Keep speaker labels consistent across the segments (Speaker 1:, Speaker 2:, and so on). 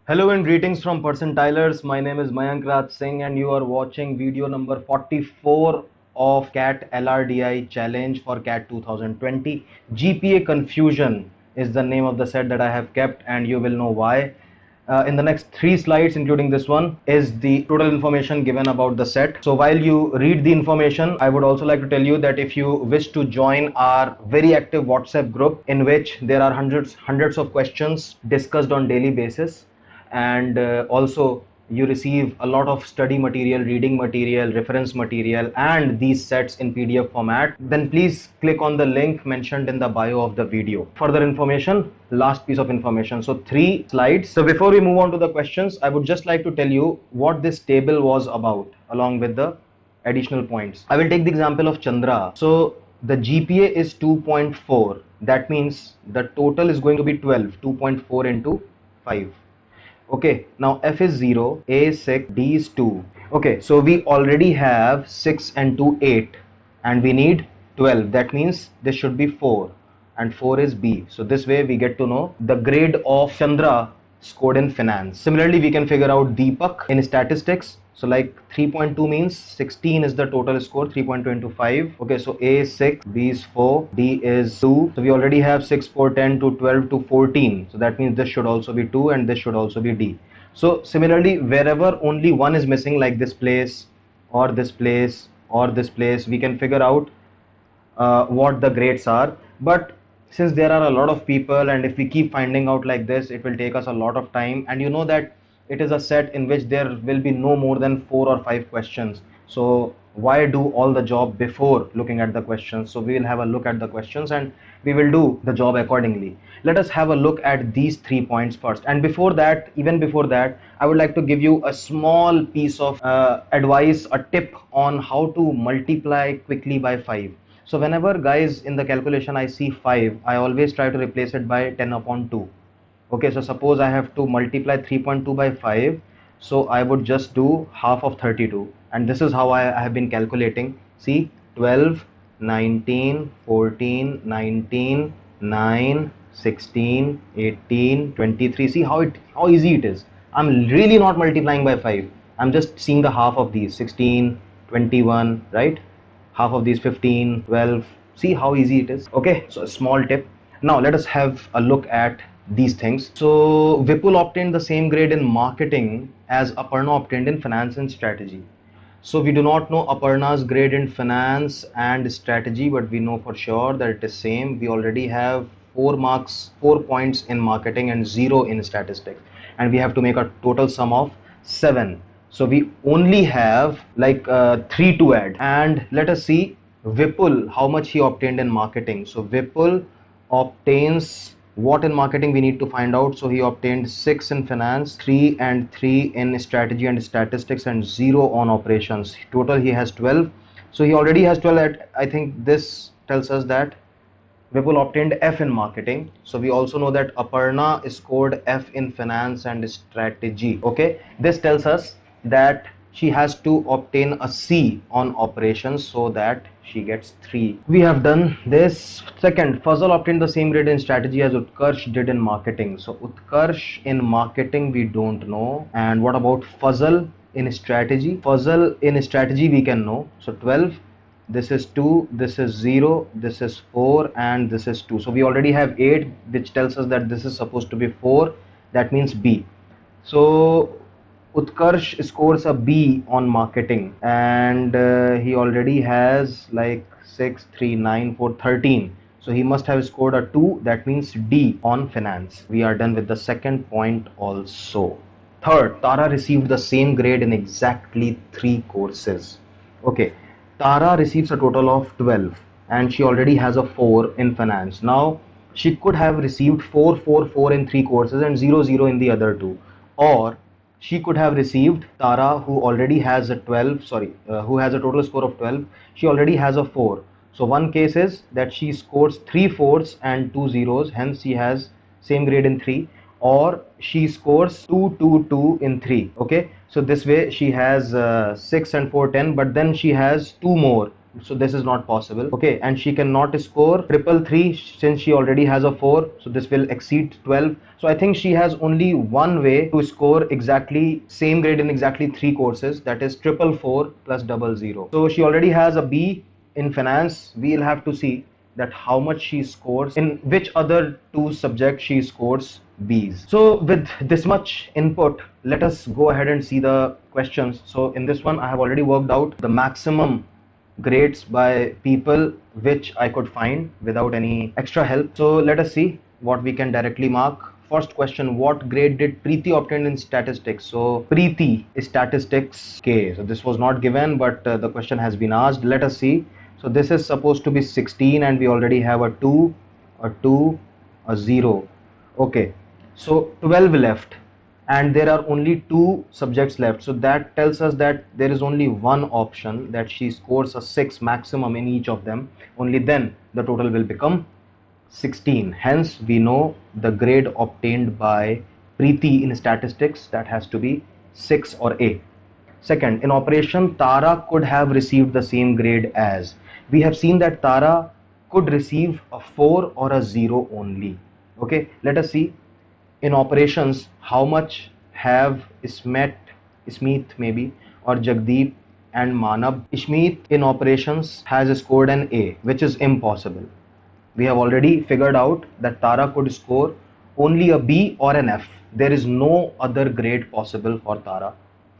Speaker 1: Hello and greetings from Percentilers. My name is Mayank Raj Singh and you are watching video number 44 of CAT LRDI Challenge for CAT 2020. GPA Confusion is the name of the set that I have kept and you will know why. In the next 3 slides, including this one, is the total information given about the set. So while you read the information, I would also like to tell you that if you wish to join our very active WhatsApp group in which there are hundreds of questions discussed on daily basis, and also you receive a lot of study material, reading material, reference material, and these sets in PDF format, then please click on the link mentioned in the bio of the video. Further information, last piece of information. So 3 slides. So before we move on to the questions, I would just like to tell you what this table was about along with the additional points. I will take the example of Chandra. So the GPA is 2.4. That means the total is going to be 12. 2.4 into 5. Okay, now F is 0, A is 6, D is 2. Okay, so we already have 6 and 2, 8, and we need 12. That means this should be 4, and 4 is B. So this way we get to know the grade of Chandra scored in finance. Similarly, we can figure out Deepak in statistics. So like 3.2 means 16 is the total score, 3.2 into 5. Okay, so A is 6, B is 4, D is 2. So we already have 6, 4, 10 to 12 to 14. So that means this should also be 2 and this should also be D. So similarly, wherever only one is missing, like this place or this place or this place, we can figure out what the grades are. But since there are a lot of people and if we keep finding out like this, it will take us a lot of time, and you know that it is a set in which there will be no more than 4 or 5 questions. So why do all the job before looking at the questions? So we will have a look at the questions and we will do the job accordingly. Let us have a look at these 3 points first, and before that, even before that, I would like to give you a small piece of advice, a tip on how to multiply quickly by 5. So whenever guys in the calculation I see 5, I always try to replace it by 10 upon 2. Okay, so suppose I have to multiply 3.2 by 5, so I would just do half of 32, and this is how I have been calculating. See, 12, 19, 14, 19, 9, 16, 18, 23. See how easy it is. I'm really not multiplying by 5. I'm just seeing the half of these, 16, 21, right? Half of these, 15, 12. See how easy it is. Okay, so a small tip. Now let us have a look at these things. So Vipul obtained the same grade in marketing as Aparna obtained in finance and strategy. So we do not know Aparna's grade in finance and strategy, but we know for sure that it is same. We already have 4 marks, 4 points in marketing and 0 in statistics, and we have to make a total sum of 7. So we only have like 3 to add, and let us see Vipul how much he obtained in marketing. So Vipul obtains what in marketing we need to find out. So he obtained 6 in finance, 3 and 3 in strategy and statistics, and 0 on operations. Total he has 12. So he already has 12 at, I think this tells us that Vipul obtained F in marketing. So we also know that Aparna scored F in finance and strategy. Okay, this tells us that she has to obtain a C on operations so that she gets 3. We have done this. Second, Fazal obtained the same grade in strategy as Utkarsh did in marketing. So Utkarsh in marketing we don't know. And what about Fazal in strategy? Fazal in strategy we can know. So 12. This is 2, this is 0, this is 4, and this is 2. So we already have 8, which tells us that this is supposed to be 4. That means B. So Utkarsh scores a B on marketing, and he already has like 6, 3, 9, 4, 13. So he must have scored a 2. That means D on finance. We are done with the second point also. Third, Tara received the same grade in exactly 3 courses. Okay. Tara receives a total of 12 and she already has a 4 in finance. Now she could have received 4, 4, 4 in 3 courses and 0, 0 in the other 2, or she could have received Tara, who already has a 12, who has a total score of 12, she already has a 4. So one case is that she scores 3 fours and 2 zeros, hence she has same grade in 3, or she scores 2, 2, 2 in 3. Okay, so this way she has 6 and 4, 10, but then she has 2 more, so this is not possible. Okay, and she cannot score triple three since she already has a 4, so this will exceed 12. So I think she has only one way to score exactly same grade in exactly 3 courses, that is triple 4 plus double 0. So she already has a B in finance. We'll have to see that how much she scores, in which other 2 subjects she scores B's. So with this much input, let us go ahead and see the questions. So in this one I have already worked out the maximum grades by people which I could find without any extra help. So let us see what we can directly mark. First question, what grade did Preeti obtain in statistics? So Preeti is statistics K. So this was not given, but the question has been asked. Let us see. So this is supposed to be 16 and we already have a 2, a 2, a 0. Okay, so 12 left and there are only 2 subjects left. So that tells us that there is only one option, that she scores a 6 maximum in each of them. Only then the total will become 16. Hence we know the grade obtained by Preeti in statistics, that has to be 6 or A. Second, in operation, Tara could have received the same grade as. We have seen that Tara could receive a 4 or a 0 only. Okay, let us see. In operations, how much have Smith maybe, or Jagdeep and Manab? Smith in operations has scored an A, which is impossible. We have already figured out that Tara could score only a B or an F. There is no other grade possible for Tara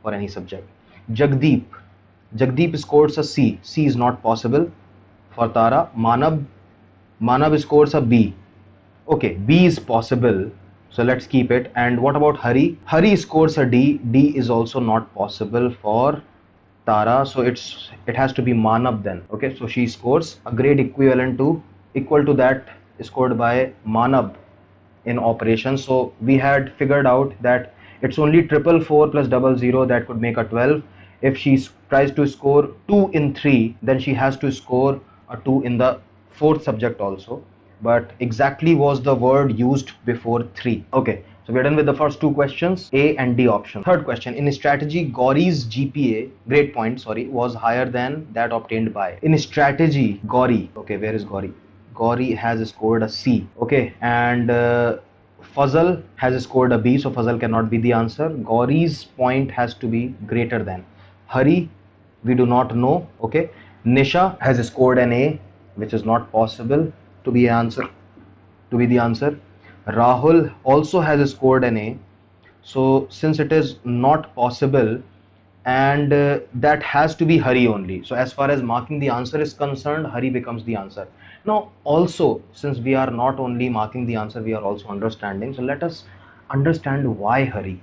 Speaker 1: for any subject. Jagdeep scores a C. C is not possible for Tara. Manab scores a B. Okay, B is possible, so let's keep it. And what about Hari? Hari scores a D. D is also not possible for Tara, so it has to be Manab then. Okay, so she scores a grade equal to that scored by Manab in operations. So we had figured out that it's only triple 4 plus double 0 that could make a 12. If she tries to score 2 in 3, then she has to score a 2 in the 4th subject also. But exactly was the word used before 3. Okay, so we're done with the first 2 questions, A and D option. Third question, in strategy, Gauri's GPA, grade point, was higher than that obtained by. In strategy, Gauri, okay, where is Gauri? Gauri has scored a C. Okay, and Fazal has scored a B, so Fazal cannot be the answer. Gauri's point has to be greater than. Hari, we do not know. Okay, Nisha has scored an A, which is not possible to be the answer. Rahul also has scored an A, so since it is not possible, and that has to be Hari only. So as far as marking the answer is concerned, Hari becomes the answer. Now also, since we are not only marking the answer, we are also understanding. So let us understand why Hari.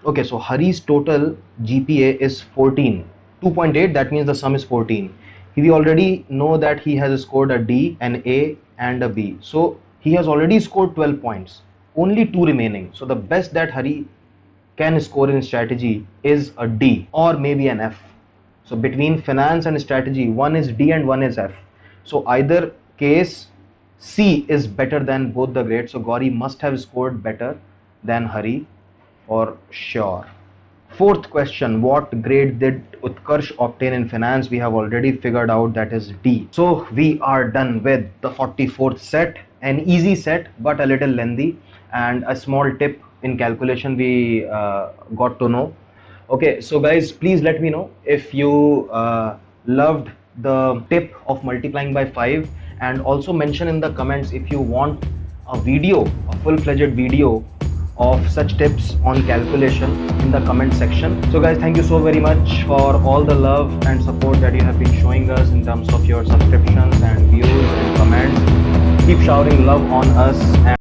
Speaker 1: Okay, so Hari's total GPA is 14. 2.8, that means the sum is 14. We already know that he has scored a D, an A and a B. So he has already scored 12 points. Only 2 remaining. So the best that Hari can score in strategy is a D or maybe an F. So between finance and strategy, one is D and one is F. So either case, C is better than both the grades. So Gauri must have scored better than Hari for sure. Fourth question, what grade did Utkarsh obtain in finance? We have already figured out that is D. So we are done with the 44th set, an easy set but a little lengthy, and a small tip in calculation we got to know. Okay, so guys, please let me know if you loved the tip of multiplying by 5, and also mention in the comments if you want a video, a full-fledged video of such tips on calculation in the comment section. So guys, thank you so very much for all the love and support that you have been showing us in terms of your subscriptions and views and comments. Keep showering love on us. And